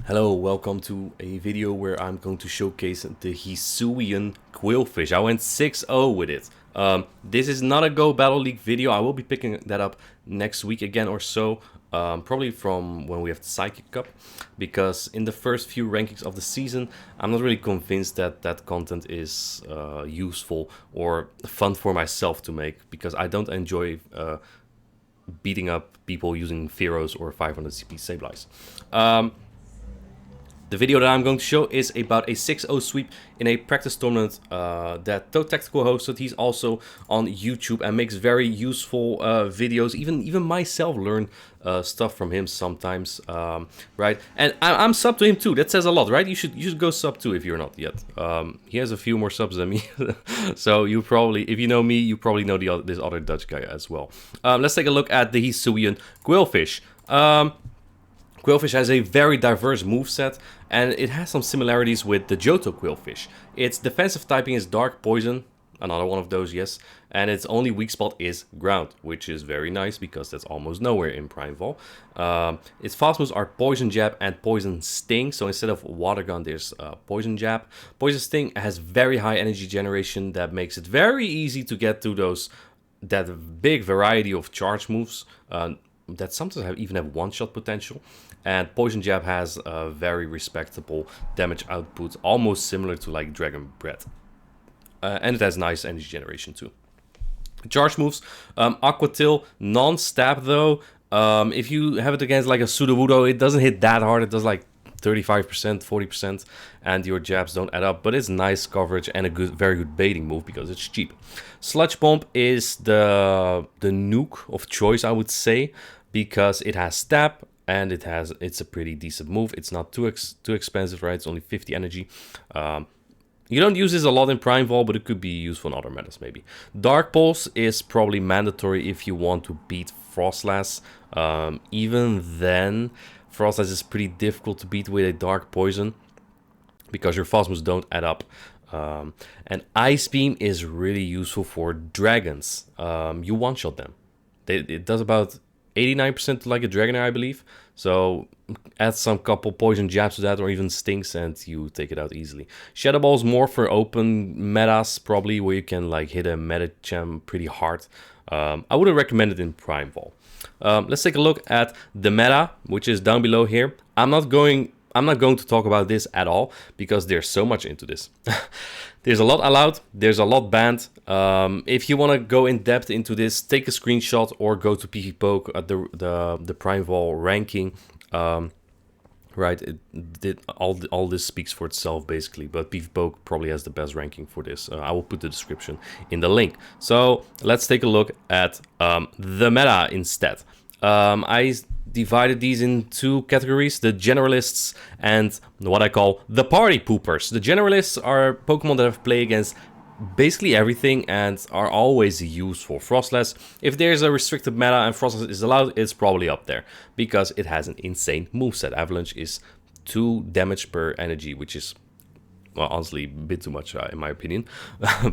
Hello, welcome to a video where I'm going to showcase the HISUIAN QWILFISH. I went 6-0 with it. This is not a Go Battle League video. I will be picking that up next week again or so. Probably from when we have the Psychic Cup. Because in the first few rankings of the season, I'm not really convinced that that content is useful or fun for myself to make. Because I don't enjoy beating up people using Fearos or 500 CP Sableyes. The video that I'm going to show is about a 6-0 sweep in a practice tournament that Toad Tactical hosted. He's also on YouTube and makes very useful videos. Even myself learn stuff from him sometimes, right? And I'm sub to him too. That says a lot, right? You should go sub too if you're not yet. He has a few more subs than me, so you probably, if you know me, you probably know this other Dutch guy as well. Let's take a look at the HISUIAN QWILFISH. QWILFISH has a very diverse moveset, and it has some similarities with the Johto QWILFISH. Its defensive typing is Dark Poison, another one of those, yes, and its only weak spot is Ground, which is very nice because that's almost nowhere in Primeval. Its fast moves are Poison Jab and Poison Sting, so instead of Water Gun, there's Poison Jab. Poison Sting has very high energy generation that makes it very easy to get to that big variety of charge moves that sometimes even have one-shot potential. And Poison Jab has a very respectable damage output, almost similar to like Dragon Breath. And it has nice energy generation too. Charge moves, Aqua Tail, non-stab though. If you have it against like a Sudowoodo, it doesn't hit that hard. It does like 35%, 40%, and your jabs don't add up, but it's nice coverage and a very good baiting move because it's cheap. Sludge Bomb is the nuke of choice, I would say, because it has stab and it's a pretty decent move. It's not too expensive, right? It's only 50 energy. You don't use this a lot in Primeval, but it could be useful in other metas maybe. Dark Pulse is probably mandatory if you want to beat Frostlass. Even then, Frostlass is pretty difficult to beat with a Dark Poison because your fast moves don't add up. And Ice Beam is really useful for dragons. You one-shot them. It does about 89% to like a Dragonair, I believe. So add some couple Poison Jabs to that or even Stings and you take it out easily. Shadow Ball is more for open metas probably, where you can like hit a meta champ pretty hard. I wouldn't recommend it in Primeval. Let's take a look at the meta, which is down below here. I'm not going to talk about this at all because there's so much into this. There's a lot allowed, there's a lot banned. If you want to go in depth into this, take a screenshot or go to PvPoke at the Primeval ranking. Right, all this speaks for itself basically, but PvPoke probably has the best ranking for this. I will put the description in the link. So let's take a look at the meta instead. I divided these in two categories, the generalists and what I call the party poopers. The generalists are Pokemon that have played against basically everything and are always useful. Frostlass, if there's a restricted meta and Frostlass is allowed, it's probably up there because it has an insane moveset. Avalanche is 2 damage per energy, which is, well, honestly a bit too much in my opinion,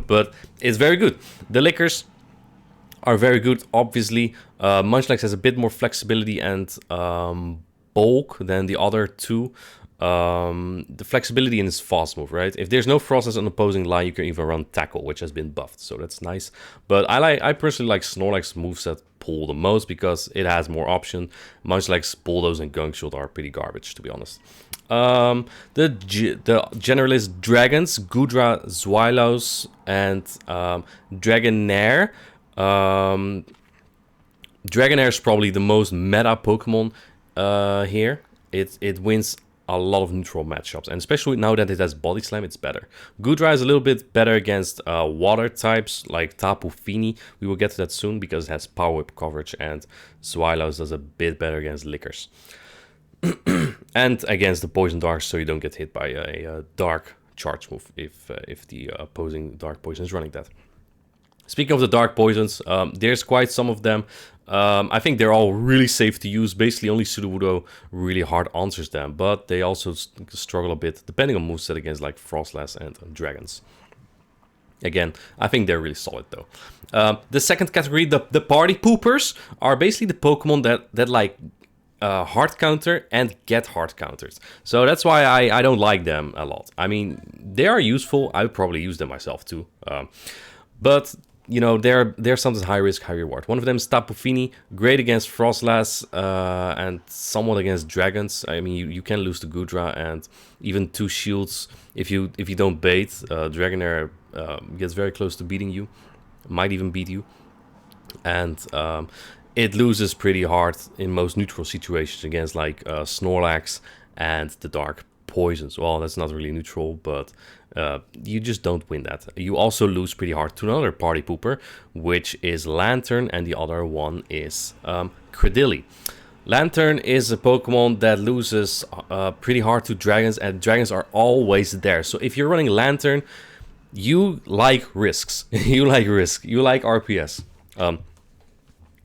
but it's very good. The Lickers are very good, obviously. Munchlax has a bit more flexibility and bulk than the other two. The flexibility in his fast move, right? If there's no Frostlass on opposing line, you can even run Tackle, which has been buffed, so that's nice. But I personally like Snorlax moveset pull the most because it has more option. Munchlax, Bulldoze, and Gunk Shot are pretty garbage, to be honest. The generalist dragons, Gudra, Zweilos, and Dragonair. Dragonair is probably the most meta Pokemon here. It wins a lot of neutral matchups, and especially now that it has Body Slam, it's better. Gudra is a little bit better against water types like Tapu Fini. We will get to that soon because it has Power Whip coverage, and Zweilos does a bit better against Lickers. And against the Poison Dark, so you don't get hit by a Dark charge move if the opposing Dark Poison is running that. Speaking of the Dark Poisons, there's quite some of them. I think they're all really safe to use. Basically, only Sudowoodo really hard answers them, but they also struggle a bit, depending on moveset, against like Frostlass and Dragons. Again, I think they're really solid though. The second category, the party poopers, are basically the Pokemon that like hard counter and get hard counters. So that's why I don't like them a lot. I mean, they are useful. I would probably use them myself too. But you know, they're sometimes high risk, high reward. One of them is Tapu Fini, great against Frostlass and somewhat against dragons. I mean, you can lose to Goodra and even 2 shields if you don't bait. Dragonair gets very close to beating you, might even beat you, and it loses pretty hard in most neutral situations against like Snorlax and the Dark Poisons. Well, that's not really neutral, but you just don't win that. You also lose pretty hard to another party pooper, which is Lantern, and the other one is Credilli. Lantern is a Pokemon that loses pretty hard to dragons, and dragons are always there. So if you're running Lantern, you like risks. You like risk. You like RPS.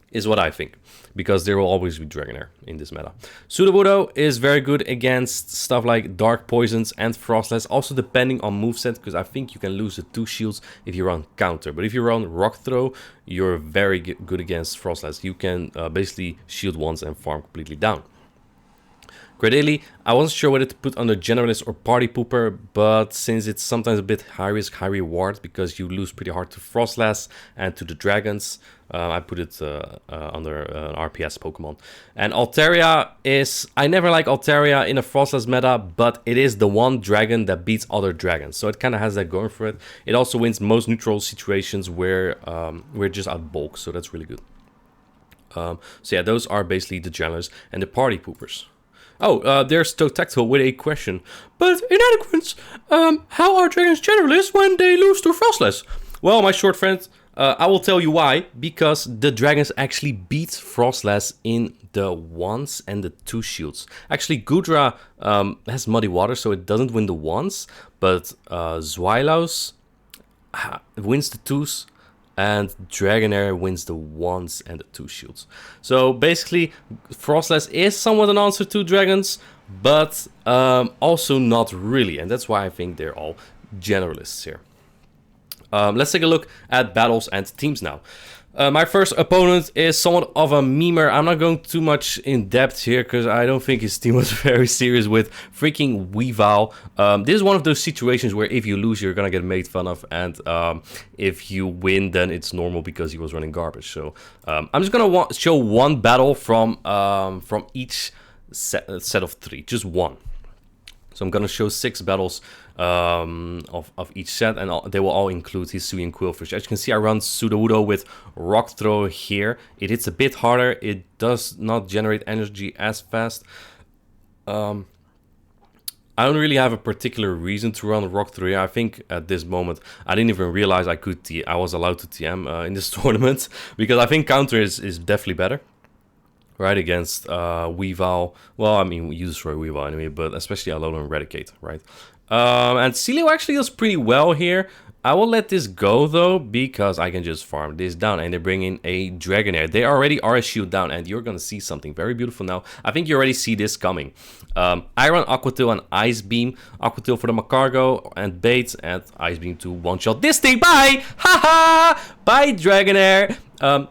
Is what I think, because there will always be Dragonair in this meta. Sudowoodo is very good against stuff like Dark Poisons and Frostlass, also depending on moveset, because I think you can lose the 2 shields if you run counter. But if you run Rock Throw, you're very good against Frostlass. You can basically shield once and farm completely down. Credilli, I wasn't sure whether to put under Generalist or Party Pooper, but since it's sometimes a bit high risk, high reward, because you lose pretty hard to Frostlass and to the Dragons, I put it under an RPS Pokemon. And Altaria is... I never like Altaria in a Frostlass meta, but it is the one dragon that beats other dragons. So it kind of has that going for it. It also wins most neutral situations where we're just out bulk, so that's really good. So yeah, those are basically the Generalists and the Party Poopers. Oh, there's Totactile with a question. But in Eloquence, how are dragons generalists when they lose to Frostlass? Well, my short friend, I will tell you why. Because the dragons actually beat Frostlass in the 1s and the 2 shields. Actually, Goodra has Muddy Water, so it doesn't win the 1s. But Zweilous wins the 2s. And Dragonair wins the 1s and the 2 shields. So basically, Frostlass is somewhat an answer to dragons, but also not really. And that's why I think they're all generalists here. Let's take a look at battles and teams now. My first opponent is somewhat of a memer. I'm not going too much in depth here because I don't think his team was very serious with freaking Weavile. This is one of those situations where if you lose, you're gonna get made fun of, and if you win, then it's normal because he was running garbage. So I'm just gonna show one battle from each set of 3, just one. So I'm gonna show 6 battles of each set, and they will all include HISUIan QWILFISH. As you can see, I run Sudowoodo with Rock Throw here. It hits a bit harder. It does not generate energy as fast. I don't really have a particular reason to run Rock Throw here. I think at this moment I didn't even realize I was allowed to TM in this tournament, because I think counter is definitely better. Right, against Weavile. Well, I mean, you destroy Weavile anyway, but especially Alolan Eradicate, right? And Celio actually does pretty well here. I will let this go, though, because I can just farm this down. And they bring in a Dragonair. They already are a shield down, and you're going to see something very beautiful now. I think you already see this coming. I run Aqua Tail and Ice Beam. Aqua Tail for the Macargo and Bait, and Ice Beam to one-shot this thing. Bye! Haha! Bye, Dragonair!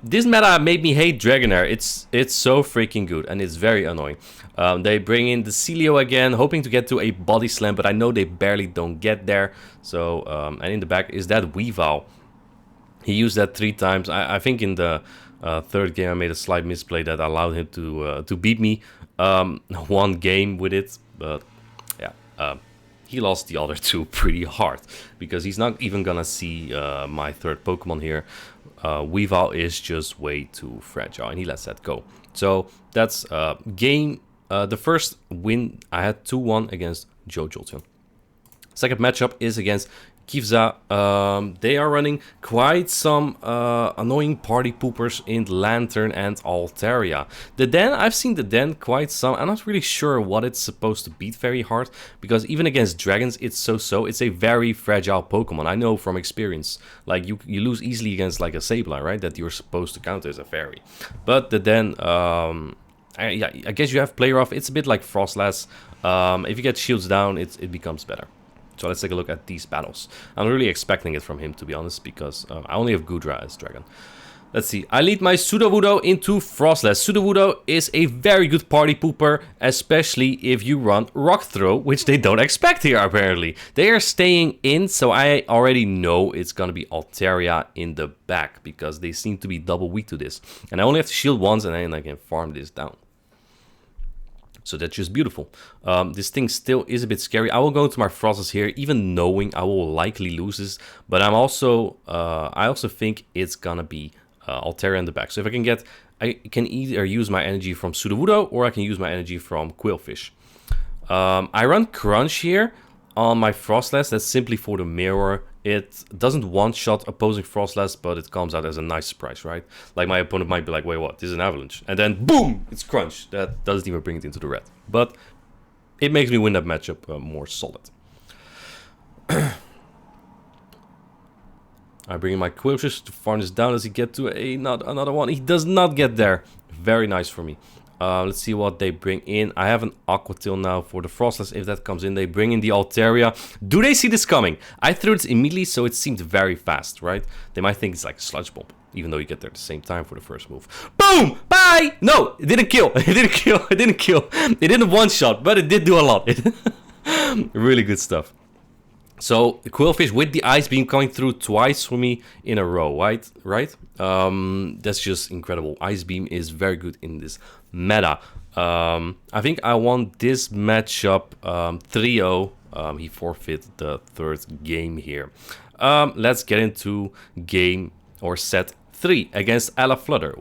This meta made me hate Dragonair. It's so freaking good, and it's very annoying. They bring in the Celio again, hoping to get to a Body Slam, but I know they barely don't get there. So, and in the back is that Weavile. He used that 3 times. I think in the 3rd game I made a slight misplay that allowed him to beat me 1 game with it. But yeah, he lost the other 2 pretty hard, because he's not even gonna see my 3rd Pokemon here. Weavile is just way too fragile, and he lets that go. So that's game. The first win, I had 2-1 against Joe Jolteon. Second matchup is against Kivza. They are running quite some annoying party poopers in Lantern and Altaria. The Den, I've seen the Den quite some. I'm not really sure what it's supposed to beat very hard, because even against dragons, it's so-so. It's a very fragile Pokemon. I know from experience. Like, you lose easily against like a Sableye, right? That you're supposed to counter as a fairy. But the Den, I guess you have player off. It's a bit like Frostlass. If you get shields down, it becomes better. So let's take a look at these battles. I'm really expecting it from him, to be honest, because I only have Goodra as dragon. Let's see. I lead my Sudowoodo into Frostless. Sudowoodo is a very good party pooper, especially if you run Rock Throw, which they don't expect here, apparently. They are staying in, so I already know it's gonna be Altaria in the back, because they seem to be double weak to this. And I only have to shield once, and then I can farm this down. So that's just beautiful. This thing still is a bit scary. I will go into my Frostless here, even knowing I will likely lose this. But I also think it's gonna be Altaria in the back. So if I can either use my energy from Sudowoodo or I can use my energy from Qwilfish. I run Crunch here on my Frostless. That's simply for the mirror. It doesn't one-shot opposing Frostless, but it comes out as a nice surprise, right? Like my opponent might be like, wait, what? This is an Avalanche. And then boom, it's Crunch. That doesn't even bring it into the red. But it makes me win that matchup more solid. I bring in my Qwilfish to farm this down. Does he get to another one? He does not get there. Very nice for me. Let's see what they bring in. I have an Aqua Tail now for the Frostless. If that comes in, they bring in the Altaria. Do they see this coming? I threw it immediately, so it seemed very fast, right? They might think it's like a Sludge Bomb, even though you get there at the same time for the first move. Boom! Bye! No, it didn't kill. It didn't kill. It didn't kill. It didn't one-shot, but it did do a lot. Really good stuff. So the Qwilfish with the Ice Beam coming through twice for me in a row, right? That's just incredible. Ice Beam is very good in this meta. I think I won this matchup 3-0. He forfeited the third game here. Let's get into game or set 3 against Ella Flutter.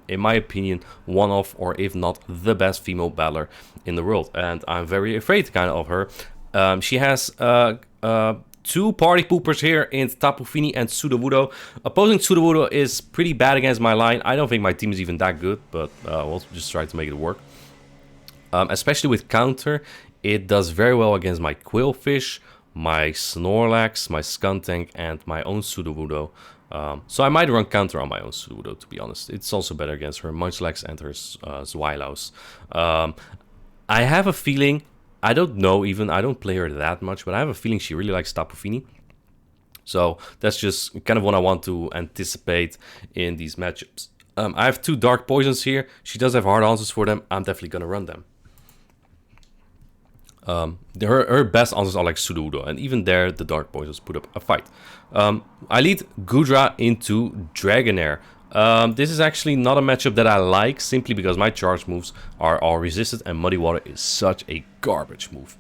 In my opinion, one of, or if not the best female battler in the world, and I'm very afraid kind of her. She has two party poopers here in Tapu Fini and Sudowoodo. Opposing Sudowoodo is pretty bad against my line. I don't think my team is even that good, but we'll just try to make it work. Especially with counter, it does very well against my Qwilfish, my Snorlax, my Skuntank, and my own Sudowoodo. So I might run counter on my own Sudowoodo, to be honest. It's also better against her Munchlax and her Zweilous. I have a feeling, I don't know even, I don't play her that much, but I have a feeling she really likes Tapu Fini. So that's just kind of what I want to anticipate in these matchups. I have two Dark Poisons here. She does have hard answers for them. I'm definitely going to run them. Her best answers are like Sudowoodo, and even there the Dark Poisons put up a fight. I lead Goodra into Dragonair. This is actually not a matchup that I like, simply because my charge moves are all resisted, and Muddy Water is such a garbage move.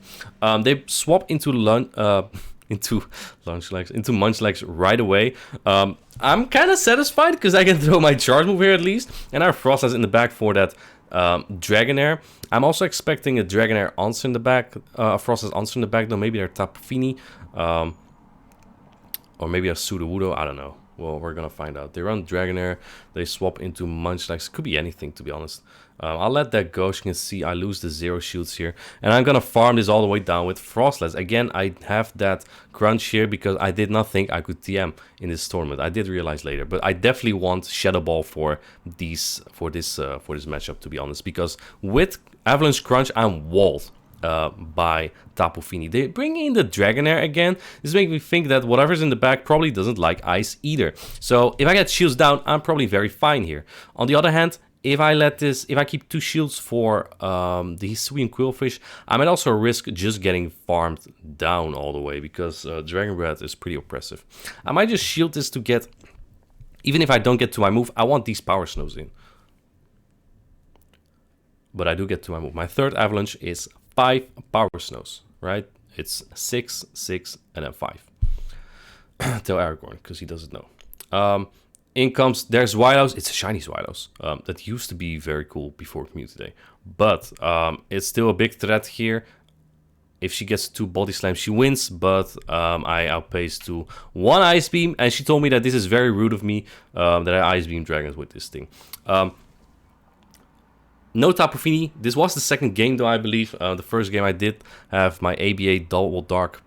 They swap into Munchlax right away. I'm kind of satisfied because I can throw my charge move here at least, and I have Frostless in the back for that Dragonair. I'm also expecting a Dragonair answer in the back, a Frostless answer in the back though. Maybe they're Tapu Fini, or maybe a Sudowoodo, I don't know. Well, we're gonna find out. They run Dragonair, they swap into Munchlax. Could be anything, to be honest. I'll let that go. As you can see, I lose the 0 shields here. And I'm gonna farm this all the way down with Frostless. Again, I have that crunch here because I did not think I could TM in this tournament. I did realize later. But I definitely want Shadow Ball for this matchup, to be honest. Because with Avalanche Crunch, I'm walled by Tapu Fini. They bring in the Dragonair again. This makes me think that whatever's in the back probably doesn't like ice either. So if I get shields down, I'm probably very fine here. On the other hand, if I keep 2 shields for the Hisuian Qwilfish, I might also risk just getting farmed down all the way, because Dragon Breath is pretty oppressive. I might just shield this to get, even if I don't get to my move, I want these Power Snows in. But I do get to my move. My third Avalanche is 5 Power Snows, right? It's 6, 6, and then 5. Tell Aragorn, because he doesn't know. In comes, there's Zweilous. It's a shiny Zweilous. That used to be very cool before Community Day. But it's still a big threat here. If she gets 2 Body Slams, she wins. But I outpace to 1 Ice Beam. And she told me that this is very rude of me, that I Ice Beam Dragons with this thing. No Tapu Fini. This was the second game though, I believe. The first game I did have my ABA Double Dark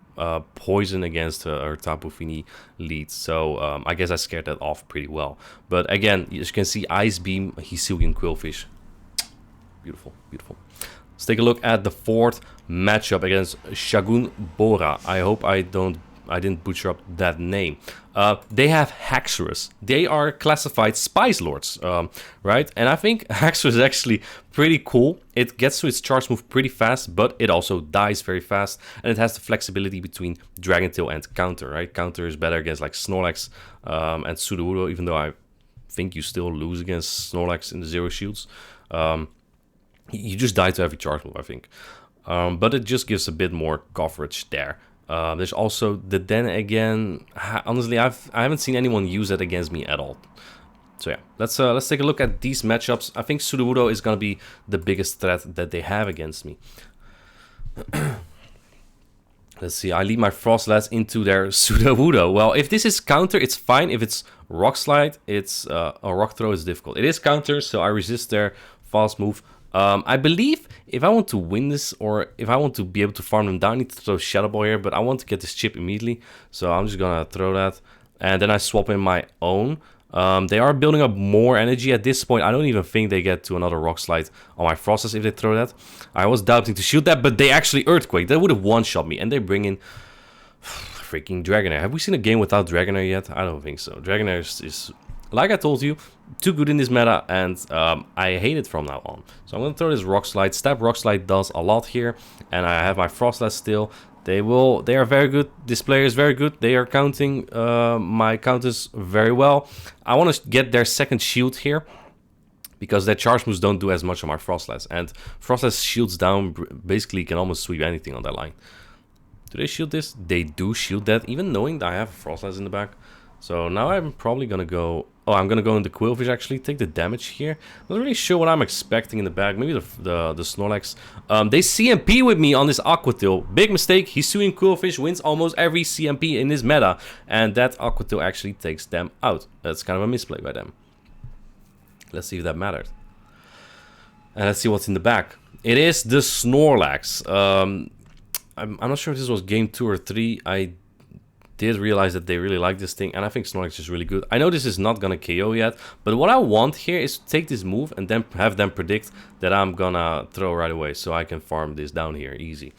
Poison against her Tapu Fini lead. So I guess I scared that off pretty well. But again, as you can see, Ice Beam, Hisuian Qwilfish. Beautiful, beautiful. Let's take a look at the fourth matchup against Shagun Bora. I hope I don't I didn't butcher up that name. They have Haxorus. They are classified Spice Lords, right? And I think Haxorus is actually pretty cool. It gets to its charge move pretty fast, but it also dies very fast. And it has the flexibility between Dragon Tail and Counter, right? Counter is better against like Snorlax and Sudowoodo, even though I think you still lose against Snorlax in the zero shields. You just die to every charge move, I think. But it just gives a bit more coverage there. There's also the then again. Honestly, I haven't seen anyone use it against me at all. So yeah, let's take a look at these matchups. I think Sudowoodo is gonna be the biggest threat that they have against me. Let's see. I lead my Frostlass into their Sudowoodo. Well, if this is counter, it's fine. If it's Rock Slide, it's a Rock Throw is difficult. It is counter, so I resist their fast move. I believe if I want to win this, or if I want to be able to farm them down, I need to throw Shadow Ball here, but I want to get this chip immediately, so I'm just gonna throw that, and then I swap in my own. They are building up more energy at this point. I don't even think they get to another Rock Slide on my Frostlass if they throw that. I was doubting to shoot that, but they actually Earthquake. That would have one-shot me, and they bring in freaking Dragonair. Have we seen a game without Dragonair yet? I don't think so. Dragonair is like I told you, too good in this meta, and I hate it from now on. So I'm going to throw this Rock Slide. Stab Rock Slide does a lot here, and I have my Frostlass still. They are very good. This player is very good. They are counting my counters very well. I want to get their second shield here, because their charge moves don't do as much on my Frostlass, and Frostlass shields down basically can almost sweep anything on that line. Do they shield this? They do shield that, even knowing that I have a Frostlass in the back. So now I'm probably gonna go. Oh, I'm gonna go into Qwilfish actually, take the damage here. Not really sure what I'm expecting in the back. Maybe the Snorlax. They CMP with me on this Aquatail. Big mistake. HISUIAN QWILFISH wins almost every CMP in this meta, and that Aquatail actually takes them out. That's kind of a misplay by them. Let's see if that mattered. And let's see what's in the back. It is the Snorlax. I'm not sure if this was game 2 or 3. I did realize that they really like this thing, and I think Snorlax is really good. I know this is not gonna KO yet, but what I want here is to take this move and then have them predict that I'm gonna throw right away, so I can farm this down here easy.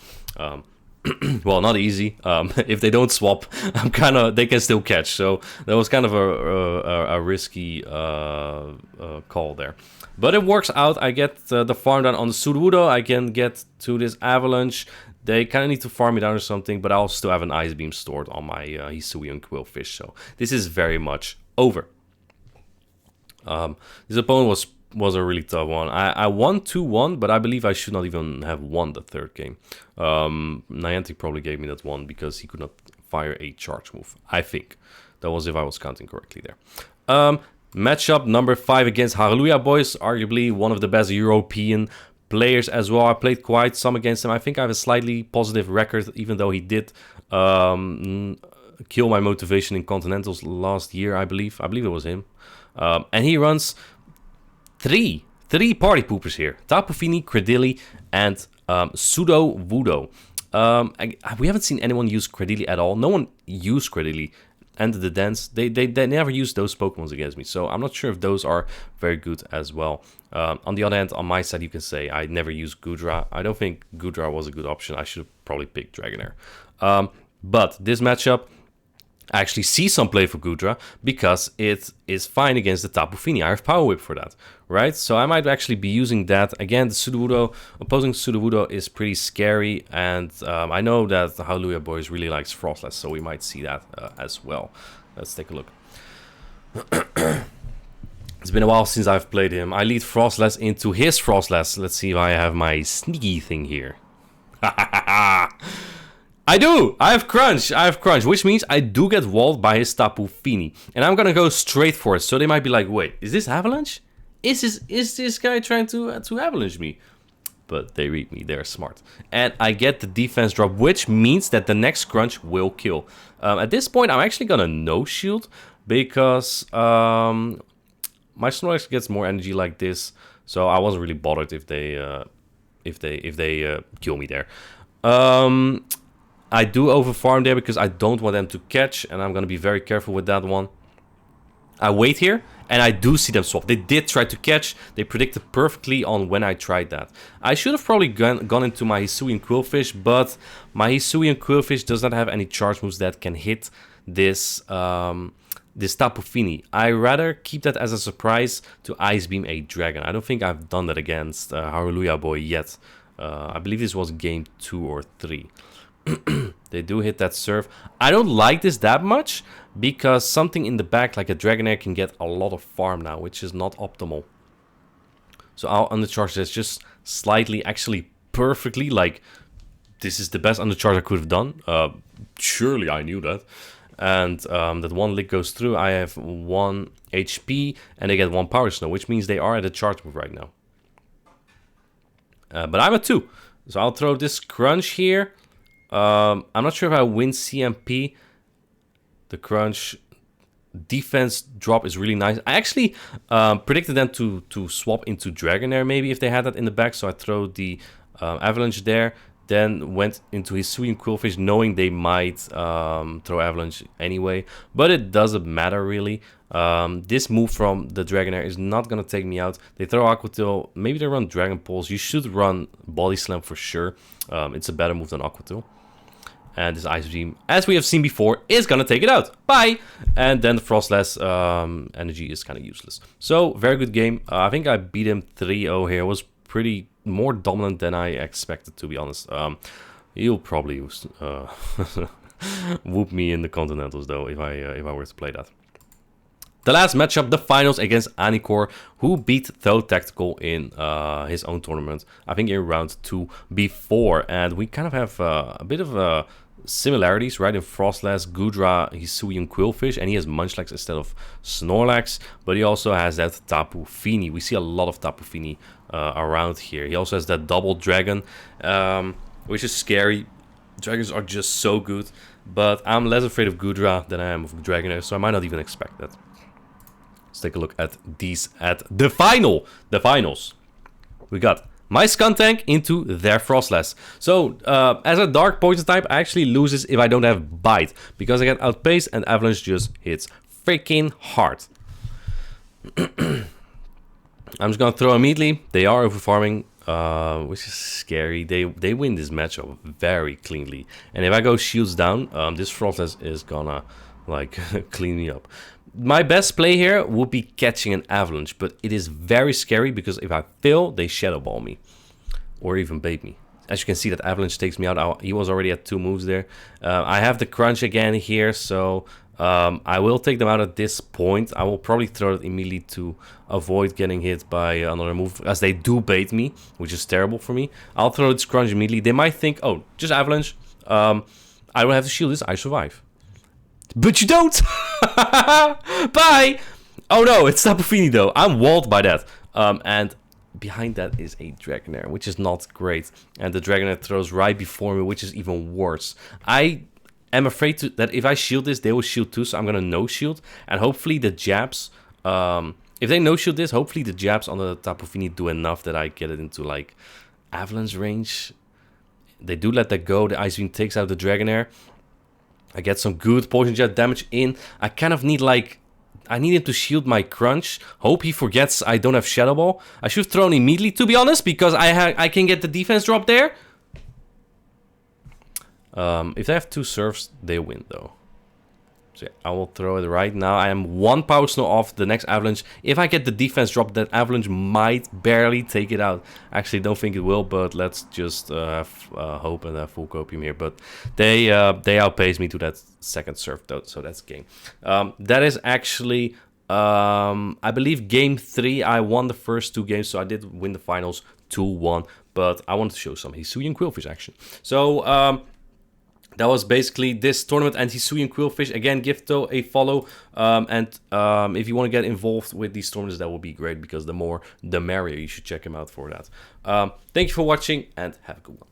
Well, not easy. If they don't swap, they can still catch. So that was kind of a risky call there. But it works out. I get the farm down on the Sudowoodo. I can get to this Avalanche. They kind of need to farm me down or something, but I'll still have an Ice Beam stored on my HISUIAN QWILFISH. So this is very much over. This opponent was a really tough one. I won 2-1, but I believe I should not even have won the third game. Niantic probably gave me that one because he could not fire a charge move. I think that was if I was counting correctly there. Matchup number 5 against Hallelujah Boys, arguably one of the best European players as well. I played quite some against him. I think I have a slightly positive record, even though he did kill my motivation in Continentals last year, I believe. I believe it was him. And he runs three party poopers here. Tapu Fini, Credilli, and Sudowoodo. We haven't seen anyone use Credilli at all. No one used Credilli. And the dance, they never use those Pokemons against me, so I'm not sure if those are very good as well. On the other hand, on my side, you can say I never used Goodra. I don't think Goodra was a good option. I should have probably picked Dragonair. But this matchup, I actually see some play for Goodra because it is fine against the Tapu Fini. I have Power Whip for that, right? So I might actually be using that. Again, the Sudowoodo, opposing Sudowoodo is pretty scary, and I know that the Hallelujah Boys really likes Frostlass, so we might see that as well. Let's take a look. It's been a while since I've played him. I lead Frostlass into his Frostlass. Let's see if I have my sneaky thing here. I do! I have Crunch, which means I do get walled by his Tapu Fini. And I'm gonna go straight for it, so they might be like, wait, is this Avalanche? Is this guy trying to Avalanche me? But they read me, they're smart. And I get the defense drop, which means that the next Crunch will kill. At this point, I'm actually gonna no shield, because my Snorlax gets more energy like this, so I wasn't really bothered if they kill me there. I do overfarm there because I don't want them to catch, and I'm going to be very careful with that one. I wait here, and I do see them swap. They did try to catch. They predicted perfectly on when I tried that. I should have probably gone into my HISUIAN QWILFISH, but my HISUIAN QWILFISH does not have any charge moves that can hit this this Tapu Fini. I rather keep that as a surprise to Ice Beam a Dragon. I don't think I've done that against Hallelujah Boy yet. I believe this was game 2 or 3. They do hit that surf. I don't like this that much because something in the back like a Dragonair can get a lot of farm now, which is not optimal. So I'll undercharge this just slightly, actually perfectly. Like, this is the best undercharge I could have done. Surely I knew that. And that one lick goes through. I have 1 HP and they get 1 Power Snow, which means they are at a charge move right now. But I'm at 2. So I'll throw this Crunch here. I'm not sure if I win CMP. The Crunch defense drop is really nice. I actually predicted them to swap into Dragonair maybe if they had that in the back. So I throw the Avalanche there. Then went into HISUIAN QWILFISH knowing they might throw Avalanche anyway. But it doesn't matter really. This move from the Dragonair is not going to take me out. They throw Aqua Tail. Maybe they run Dragon Pulse. You should run Body Slam for sure. It's a better move than Aqua Tail. And this Ice Beam, as we have seen before, is going to take it out. Bye! And then the Frostless energy is kind of useless. So, very good game. I think I beat him 3-0 here. It was pretty more dominant than I expected, to be honest. He'll probably whoop me in the Continentals, though, if I were to play that. The last matchup, the finals against Anikor, who beat Though Tactical in his own tournament, I think in round 2 before. And we kind of have a bit of similarities, right? In Frostless, Goodra, HISUIAN QWILFISH, and he has Munchlax instead of Snorlax, but he also has that Tapu Fini. We see a lot of Tapu Fini around here. He also has that double dragon, which is scary. Dragons are just so good, but I'm less afraid of Goodra than I am of Dragonair, so I might not even expect that. Let's take a look at these at the finals. We got my Skuntank into their Frostless. So, as a Dark Poison type, I actually loses if I don't have Bite, because I get outpaced and Avalanche just hits freaking hard. I'm just gonna throw immediately. They are overfarming, which is scary. They win this matchup very cleanly. And if I go shields down, this Frostless is gonna like clean me up. My best play here would be catching an Avalanche, but it is very scary because if I fail, they Shadow Ball me or even bait me. As you can see, that Avalanche takes me out. He was already at 2 moves there. I have the Crunch again here, so I will take them out at this point. I will probably throw it immediately to avoid getting hit by another move, as they do bait me, which is terrible for me. I'll throw this Crunch immediately. They might think, oh, just Avalanche. I don't have to shield this. I survive. But you don't! Bye! Oh no, it's Tapu Fini though. I'm walled by that. And behind that is a Dragonair, which is not great. And the Dragonair throws right before me, which is even worse. I am afraid that if I shield this, they will shield too, so I'm gonna no-shield. And hopefully the jabs, if they no-shield this, hopefully the jabs on the Tapu Fini do enough that I get it into like Avalanche range. They do let that go. The Ice Beam takes out the Dragonair. I get some good Poison Jet damage in. I kind of need like... I need him to shield my Crunch. Hope he forgets I don't have Shadow Ball. I should have thrown immediately, to be honest, because I can get the defense drop there. If they have 2 surfs, they win though. So yeah, I will throw it right now. I am 1 Power Snow off the next Avalanche. If I get the defense drop, that Avalanche might barely take it out. Actually, don't think it will, but let's just have hope and have full copium here. But they outpace me to that second surf, though, so that's game. That is actually, I believe, game 3. I won the first 2 games, so I did win the finals 2-1. But I wanted to show some HISUIAN QWILFISH action. So, that was basically this tournament and HISUIAN QWILFISH. Again, give Though a follow. If you want to get involved with these tournaments, that would be great, because the more, the merrier. You should check him out for that. Thank you for watching and have a good one.